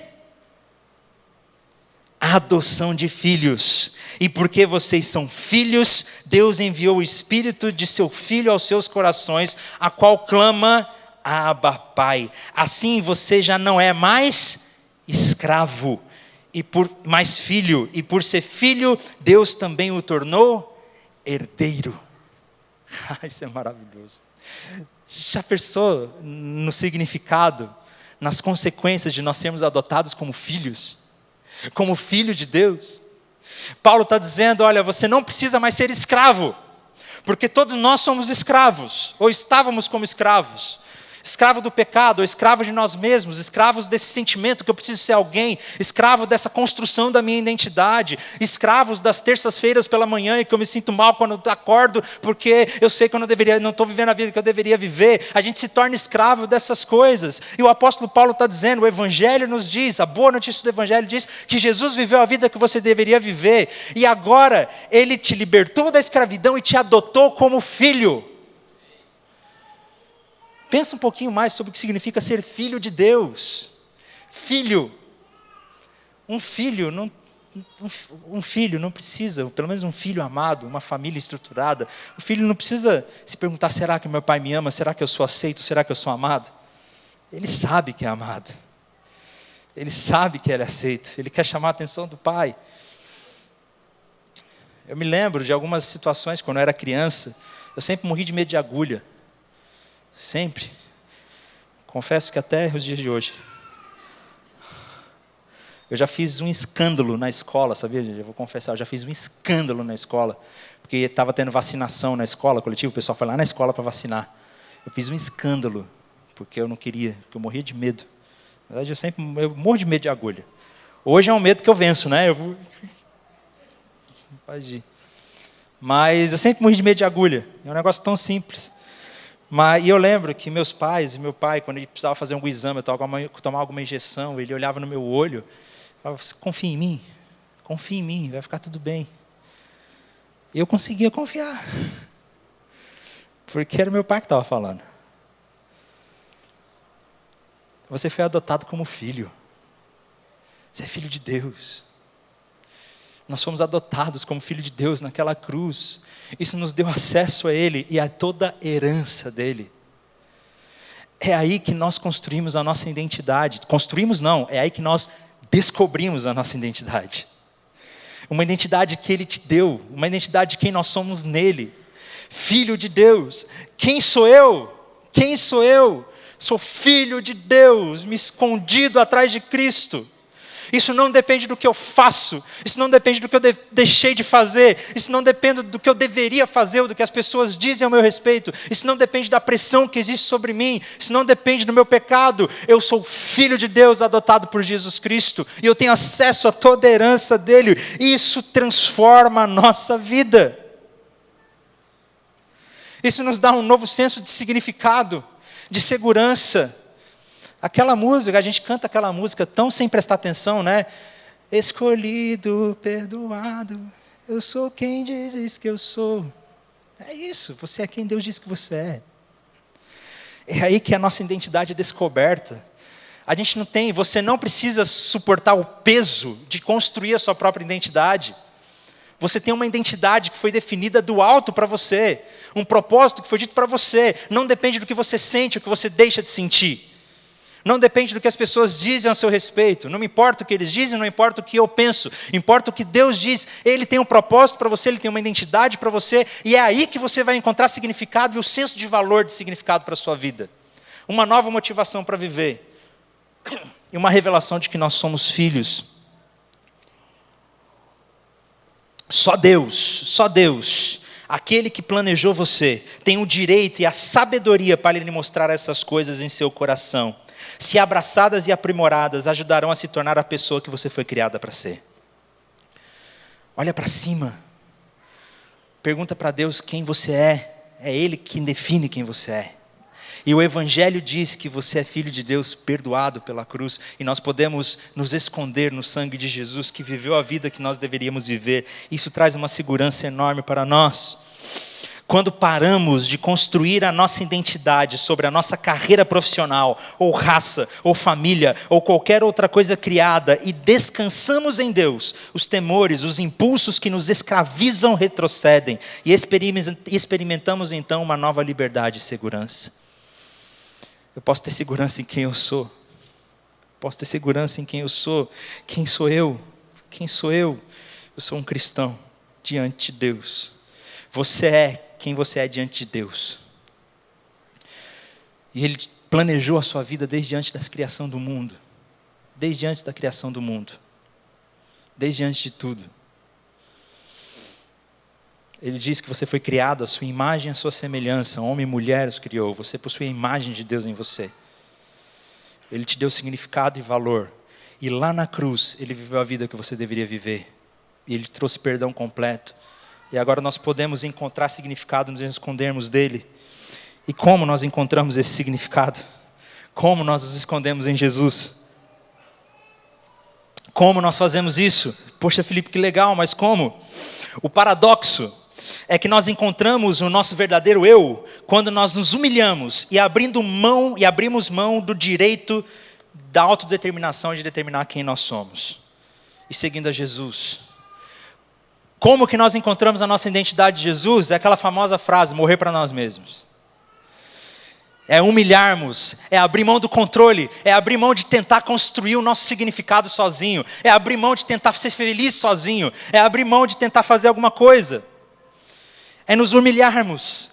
A adoção de filhos. E porque vocês são filhos, Deus enviou o Espírito de seu Filho aos seus corações, a qual clama, Abba, Pai. Assim você já não é mais escravo, mais filho. E por ser filho, Deus também o tornou herdeiro. Isso é maravilhoso. Já pensou no significado, nas consequências de nós sermos adotados como filhos? Como filho de Deus? Paulo está dizendo, olha, você não precisa mais ser escravo, porque todos nós somos escravos, ou estávamos como escravos. Escravo do pecado, ou escravo de nós mesmos, escravos desse sentimento que eu preciso ser alguém, escravo dessa construção da minha identidade, escravos das terças-feiras pela manhã e que eu me sinto mal quando eu acordo, porque eu sei que eu não estou vivendo a vida que eu deveria viver. A gente se torna escravo dessas coisas. E o apóstolo Paulo está dizendo, o Evangelho nos diz, a boa notícia do Evangelho diz que Jesus viveu a vida que você deveria viver, e agora Ele te libertou da escravidão e te adotou como filho. Pensa um pouquinho mais sobre o que significa ser filho de Deus. Filho. Um filho não precisa, pelo menos um filho amado, uma família estruturada. O filho não precisa se perguntar, será que meu pai me ama? Será que eu sou aceito? Será que eu sou amado? Ele sabe que é amado. Ele sabe que ele é aceito. Ele quer chamar a atenção do pai. Eu me lembro de algumas situações, quando eu era criança, eu sempre morri de medo de agulha. Sempre. Confesso que até os dias de hoje. Eu já fiz um escândalo na escola, sabia? Eu vou confessar, eu já fiz um escândalo na escola. Porque estava tendo vacinação na escola coletiva, o pessoal foi lá na escola para vacinar. Eu fiz um escândalo, porque eu não queria, porque eu morria de medo. Na verdade, eu morro de medo de agulha. Hoje é um medo que eu venço, né? Pode ir. Mas eu sempre morri de medo de agulha. É um negócio tão simples. E eu lembro que meu pai, quando ele precisava fazer um exame, tomar alguma injeção, ele olhava no meu olho e falava, confia em mim, vai ficar tudo bem. E eu conseguia confiar, porque era meu pai que estava falando. Você foi adotado como filho, você é filho de Deus. Nós fomos adotados como filho de Deus naquela cruz. Isso nos deu acesso a Ele e a toda a herança dEle. É aí que nós construímos a nossa identidade. Construímos não, é aí que nós descobrimos a nossa identidade. Uma identidade que Ele te deu, uma identidade de quem nós somos nele. Filho de Deus. Quem sou eu? Quem sou eu? Sou filho de Deus, me escondido atrás de Cristo. Isso não depende do que eu faço, isso não depende do que eu deixei de fazer, isso não depende do que eu deveria fazer ou do que as pessoas dizem ao meu respeito, isso não depende da pressão que existe sobre mim, isso não depende do meu pecado. Eu sou filho de Deus, adotado por Jesus Cristo, e eu tenho acesso a toda a herança dele. Isso transforma a nossa vida. Isso nos dá um novo senso de significado, de segurança. Aquela música, a gente canta aquela música tão sem prestar atenção, né? Escolhido, perdoado, eu sou quem dizes que eu sou. É isso, você é quem Deus diz que você é. É aí que a nossa identidade é descoberta. Você não precisa suportar o peso de construir a sua própria identidade. Você tem uma identidade que foi definida do alto para você. Um propósito que foi dito para você. Não depende do que você sente ou que você deixa de sentir. Não depende do que as pessoas dizem a seu respeito. Não me importa o que eles dizem, não importa o que eu penso. Importa o que Deus diz. Ele tem um propósito para você, Ele tem uma identidade para você. E é aí que você vai encontrar significado e o senso de valor de significado para a sua vida. Uma nova motivação para viver. E uma revelação de que nós somos filhos. Só Deus, aquele que planejou você, tem o direito e a sabedoria para lhe mostrar essas coisas em seu coração. Se abraçadas e aprimoradas, ajudarão a se tornar a pessoa que você foi criada para ser. Olha para cima. Pergunta para Deus quem você é. É Ele quem define quem você é. E o Evangelho diz que você é filho de Deus, perdoado pela cruz. E nós podemos nos esconder no sangue de Jesus, que viveu a vida que nós deveríamos viver. Isso traz uma segurança enorme para nós. Quando paramos de construir a nossa identidade sobre a nossa carreira profissional, ou raça, ou família, ou qualquer outra coisa criada, e descansamos em Deus, os temores, os impulsos que nos escravizam retrocedem, e experimentamos então uma nova liberdade e segurança. Eu posso ter segurança em quem eu sou. Posso ter segurança em quem eu sou. Quem sou eu? Quem sou eu? Eu sou um cristão diante de Deus. Você é quem você é diante de Deus. E Ele planejou a sua vida desde antes da criação do mundo. Desde antes da criação do mundo. Desde antes de tudo. Ele diz que você foi criado à sua imagem e à sua semelhança. Homem e mulher os criou. Você possui a imagem de Deus em você. Ele te deu significado e valor. E lá na cruz, Ele viveu a vida que você deveria viver. E Ele trouxe perdão completo. E agora nós podemos encontrar significado, nos escondermos dele. E como nós encontramos esse significado? Como nós nos escondemos em Jesus? Como nós fazemos isso? Poxa, Felipe, que legal, mas como? O paradoxo é que nós encontramos o nosso verdadeiro eu quando nós nos humilhamos e abrimos mão do direito da autodeterminação de determinar quem nós somos. E seguindo a Jesus. Como que nós encontramos a nossa identidade de Jesus? É aquela famosa frase, morrer para nós mesmos. É humilharmos, é abrir mão do controle, é abrir mão de tentar construir o nosso significado sozinho, é abrir mão de tentar ser feliz sozinho, é abrir mão de tentar fazer alguma coisa. É nos humilharmos.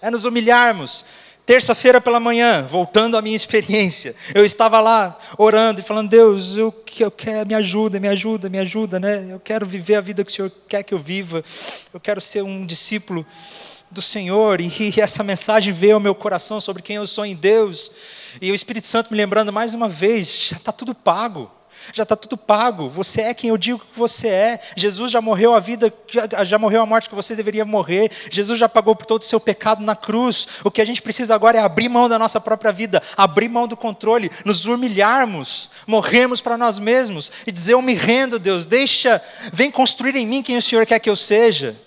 Terça-feira pela manhã, voltando à minha experiência, eu estava lá orando e falando, Deus, eu quero, me ajuda, né? Eu quero viver a vida que o Senhor quer que eu viva, eu quero ser um discípulo do Senhor, e essa mensagem veio ao meu coração sobre quem eu sou em Deus, e o Espírito Santo me lembrando mais uma vez, já está tudo pago, você é quem eu digo que você é, Jesus já morreu já morreu a morte que você deveria morrer, Jesus já pagou por todo o seu pecado na cruz, o que a gente precisa agora é abrir mão da nossa própria vida, abrir mão do controle, nos humilharmos, morrermos para nós mesmos, e dizer, eu me rendo, Deus, vem construir em mim quem o Senhor quer que eu seja,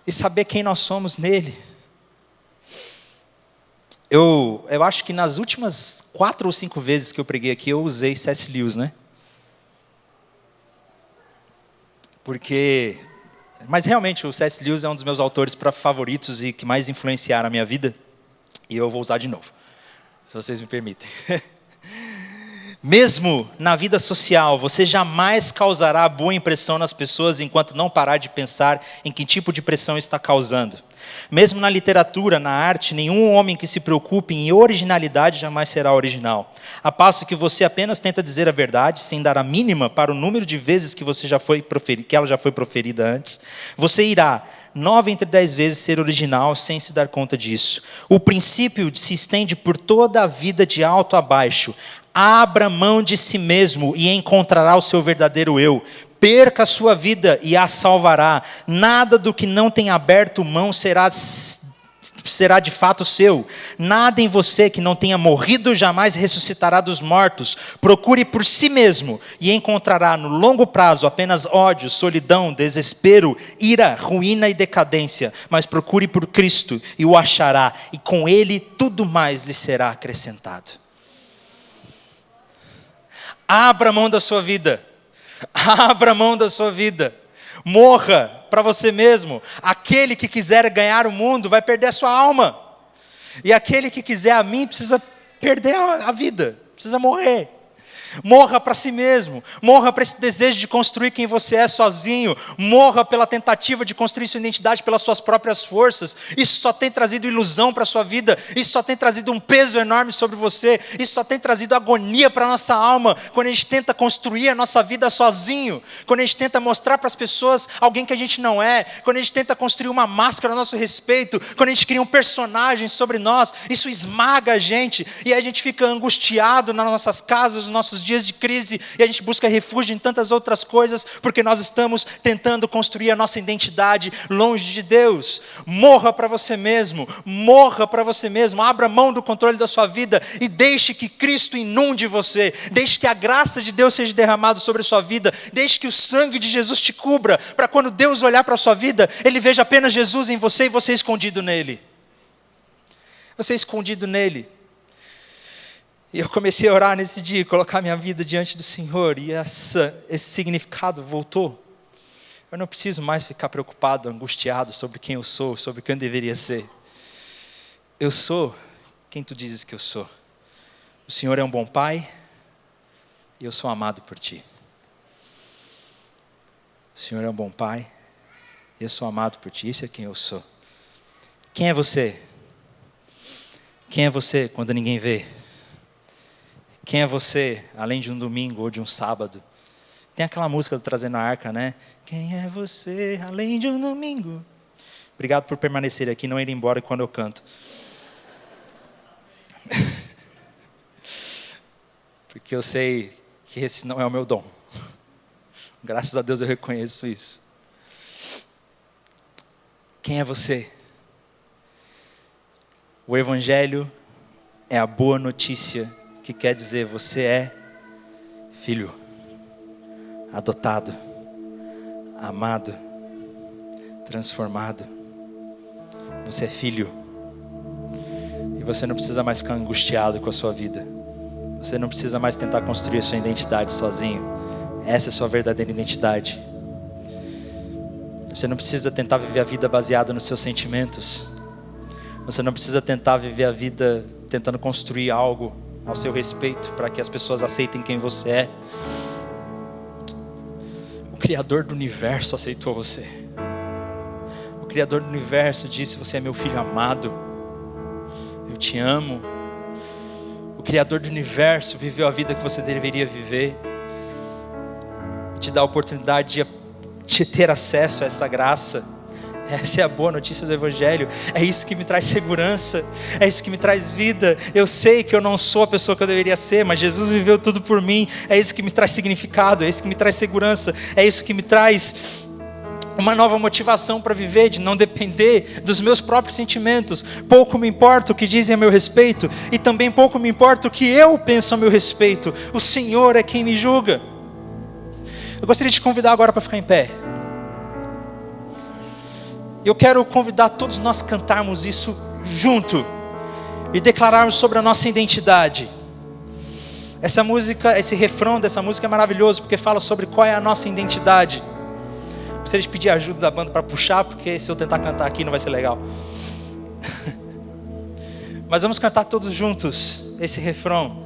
e saber quem nós somos nele. Eu acho que nas últimas 4 ou 5 vezes que eu preguei aqui, eu usei C.S. Lewis, né? Mas realmente o C.S. Lewis é um dos meus autores favoritos e que mais influenciaram a minha vida. E eu vou usar de novo, se vocês me permitem. Mesmo na vida social, você jamais causará boa impressão nas pessoas enquanto não parar de pensar em que tipo de pressão está causando. Mesmo na literatura, na arte, nenhum homem que se preocupe em originalidade jamais será original. A passo que você apenas tenta dizer a verdade, sem dar a mínima para o número de vezes que ela já foi proferida antes, você irá, 9 entre 10 vezes, ser original sem se dar conta disso. O princípio se estende por toda a vida de alto a baixo. Abra mão de si mesmo e encontrará o seu verdadeiro eu. Perca a sua vida e a salvará. Nada do que não tem aberto mão será de fato seu. Nada em você que não tenha morrido jamais ressuscitará dos mortos. Procure por si mesmo e encontrará no longo prazo apenas ódio, solidão, desespero, ira, ruína e decadência. Mas procure por Cristo e o achará, e com Ele tudo mais lhe será acrescentado. Abra mão da sua vida. Abra mão da sua vida. Morra para você mesmo. Aquele que quiser ganhar o mundo vai perder a sua alma. E aquele que quiser a mim precisa perder a vida, precisa morrer. Morra para si mesmo, morra para esse desejo de construir quem você é sozinho, morra pela tentativa de construir sua identidade pelas suas próprias forças. Isso só tem trazido ilusão para a sua vida, isso só tem trazido um peso enorme sobre você, isso só tem trazido agonia para a nossa alma, quando a gente tenta construir a nossa vida sozinho, quando a gente tenta mostrar para as pessoas alguém que a gente não é, quando a gente tenta construir uma máscara a nosso respeito, quando a gente cria um personagem sobre nós, isso esmaga a gente, e a gente fica angustiado nas nossas casas, nos nossos dias de crise, e a gente busca refúgio em tantas outras coisas, porque nós estamos tentando construir a nossa identidade longe de Deus. Morra para você mesmo, abra mão do controle da sua vida, e deixe que Cristo inunde você, deixe que a graça de Deus seja derramada sobre a sua vida, deixe que o sangue de Jesus te cubra, para quando Deus olhar para a sua vida, Ele veja apenas Jesus em você, e você escondido nele. Você escondido nele. E eu comecei a orar nesse dia, colocar minha vida diante do Senhor, e esse significado voltou. Eu não preciso mais ficar preocupado, angustiado sobre quem eu sou, sobre quem eu deveria ser. Eu sou quem tu dizes que eu sou. O Senhor é um bom Pai, e eu sou amado por Ti. O Senhor é um bom Pai, e eu sou amado por Ti. Isso é quem eu sou. Quem é você? Quem é você quando ninguém vê? Quem é você, além de um domingo ou de um sábado? Tem aquela música do Trazendo a Arca, né? Quem é você, além de um domingo? Obrigado por permanecer aqui, não ir embora quando eu canto. Porque eu sei que esse não é o meu dom. Graças a Deus eu reconheço isso. Quem é você? O Evangelho é a boa notícia que quer dizer você é filho, adotado, amado, transformado. Você é filho. E você não precisa mais ficar angustiado com a sua vida. Você não precisa mais tentar construir a sua identidade sozinho. Essa é a sua verdadeira identidade. Você não precisa tentar viver a vida baseada nos seus sentimentos. Você não precisa tentar viver a vida tentando construir algo ao seu respeito, para que as pessoas aceitem quem você é. O Criador do universo aceitou você. O Criador do universo disse: você é meu filho amado, eu te amo. O Criador do universo viveu a vida que você deveria viver, e te dá a oportunidade de ter acesso a essa graça. Essa é a boa notícia do Evangelho. É isso que me traz segurança, é isso que me traz vida. Eu sei que eu não sou a pessoa que eu deveria ser, mas Jesus viveu tudo por mim. É isso que me traz significado, é isso que me traz segurança, é isso que me traz uma nova motivação para viver, de não depender dos meus próprios sentimentos. Pouco me importa o que dizem a meu respeito, e também pouco me importa o que eu penso a meu respeito. O Senhor é quem me julga. Eu gostaria de te convidar agora para ficar em pé. Eu quero convidar todos nós a cantarmos isso junto e declararmos sobre a nossa identidade. Essa música, esse refrão dessa música é maravilhoso, porque fala sobre qual é a nossa identidade. Gostaria de pedir ajuda da banda para puxar, porque se eu tentar cantar aqui não vai ser legal. Mas vamos cantar todos juntos esse refrão.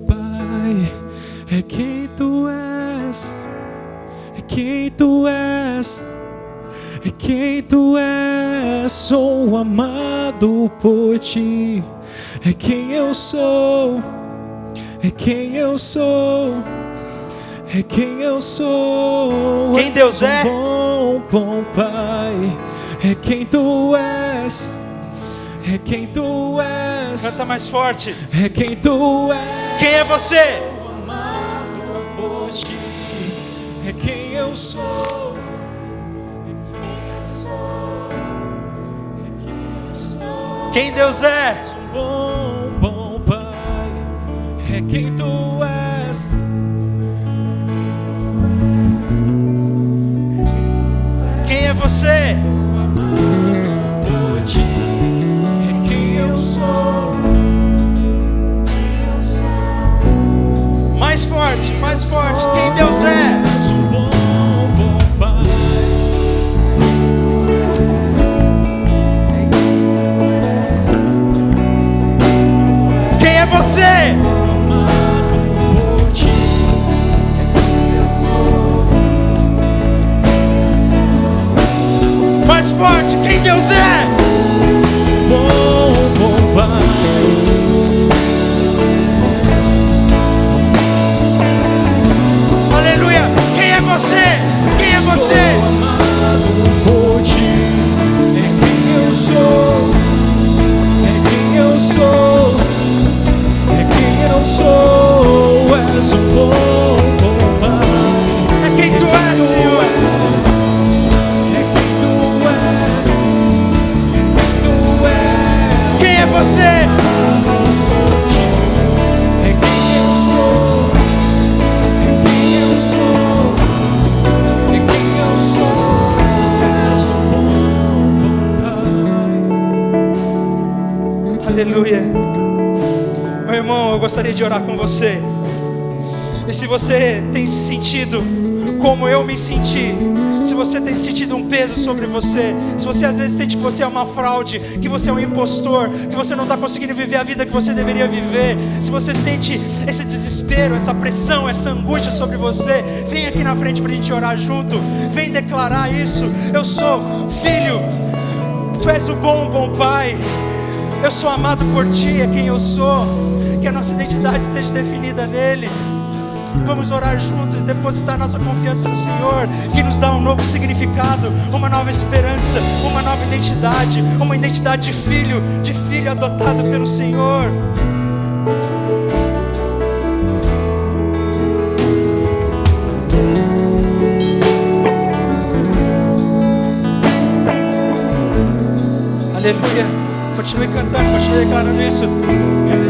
Pai, é quem tu és, é quem tu és, é quem tu és. Sou amado por ti, é quem eu sou, é quem eu sou, é quem eu sou. Quem Deus é? Bom, bom Pai, é quem tu és, é quem tu és. Canta mais forte. É quem tu és. Quem é você? É quem eu sou, é quem eu sou, é quem eu sou. Quem Deus é? Bom, bom Pai, é quem tu és. Quem é você? Por ti, é quem eu sou. Mais forte, mais forte. Quem Deus é? És um bom, bom Pai. forte quem Deus é. Bom, bom Pai. Aleluia. Quem é você? Quem é você? Sou amado por ti. É quem eu sou. É quem eu sou. É quem eu sou. És um bom, bom Pai. É quem tu és, Senhor. É quem tu és. É quem tu és. Quem é você? É quem eu sou. É quem eu sou. É quem eu sou. És um bom, bom Pai. Aleluia. Meu irmão, eu gostaria de orar com você. E se você tem se sentido como eu me senti, se você tem sentido um peso sobre você, se você às vezes sente que você é uma fraude, que você é um impostor, que você não está conseguindo viver a vida que você deveria viver, se você sente esse desespero, essa pressão, essa angústia sobre você, vem aqui na frente para a gente orar junto. Vem declarar isso. Eu sou filho. Tu és o bom, bom Pai. Eu sou amado por Ti, é quem eu sou. Que a nossa identidade esteja definida nele. Vamos orar juntos, depositar nossa confiança no Senhor, que nos dá um novo significado, uma nova esperança, uma nova identidade, uma identidade de filho adotado pelo Senhor. Aleluia. Continue cantando, continue declarando isso.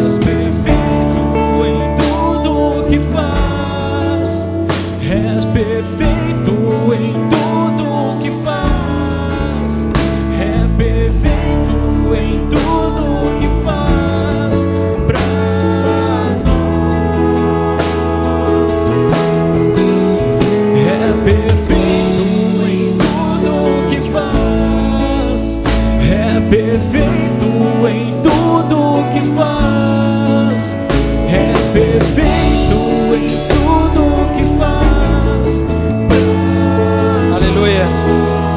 És perfeito em tudo que faz. És perfeito em tudo que faz. É perfeito em tudo que faz pra nós. É perfeito em tudo que faz. É perfeito em tudo que faz. É perfeito em tudo que faz. Aleluia.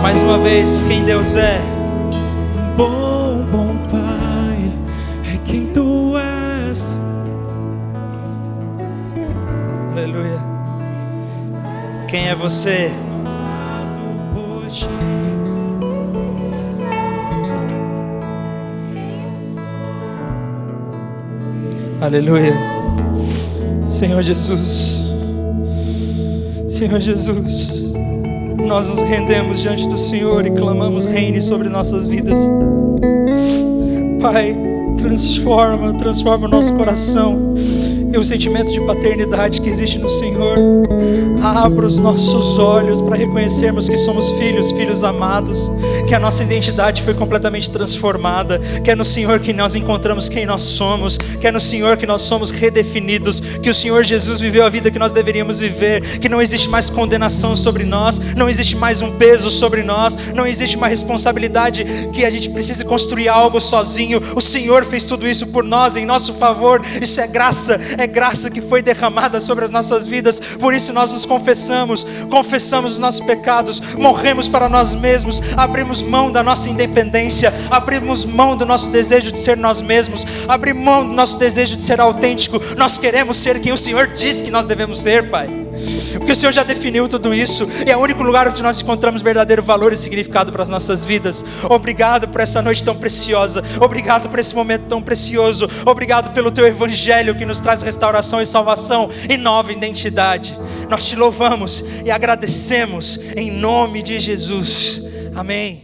Mais uma vez, quem Deus é. Bom, bom Pai, é quem tu és. Aleluia. Quem é você? Amado por ti. Aleluia. Senhor Jesus. Senhor Jesus. Nós nos rendemos diante do Senhor e clamamos: reine sobre nossas vidas. Pai, transforma o nosso coração e o sentimento de paternidade que existe no Senhor. Abra os nossos olhos para reconhecermos que somos filhos amados, que a nossa identidade foi completamente transformada, que é no Senhor que nós encontramos quem nós somos, que é no Senhor que nós somos redefinidos, que o Senhor Jesus viveu a vida que nós deveríamos viver, que não existe mais condenação sobre nós, não existe mais um peso sobre nós, não existe uma responsabilidade que a gente precise construir algo sozinho. O Senhor fez tudo isso por nós, em nosso favor. Isso é graça que foi derramada sobre as nossas vidas. Por isso nós nos confessamos os nossos pecados, morremos para nós mesmos, abrimos mão da nossa independência, abrimos mão do nosso desejo de ser nós mesmos, abrimos mão do nosso desejo de ser autêntico. Nós queremos ser quem o Senhor diz que nós devemos ser, Pai, porque o Senhor já definiu tudo isso e é o único lugar onde nós encontramos verdadeiro valor e significado para as nossas vidas. Obrigado por essa noite tão preciosa, obrigado por esse momento tão precioso, obrigado pelo Teu Evangelho que nos traz restauração e salvação e nova identidade. Nós Te louvamos e agradecemos em nome de Jesus. Amém.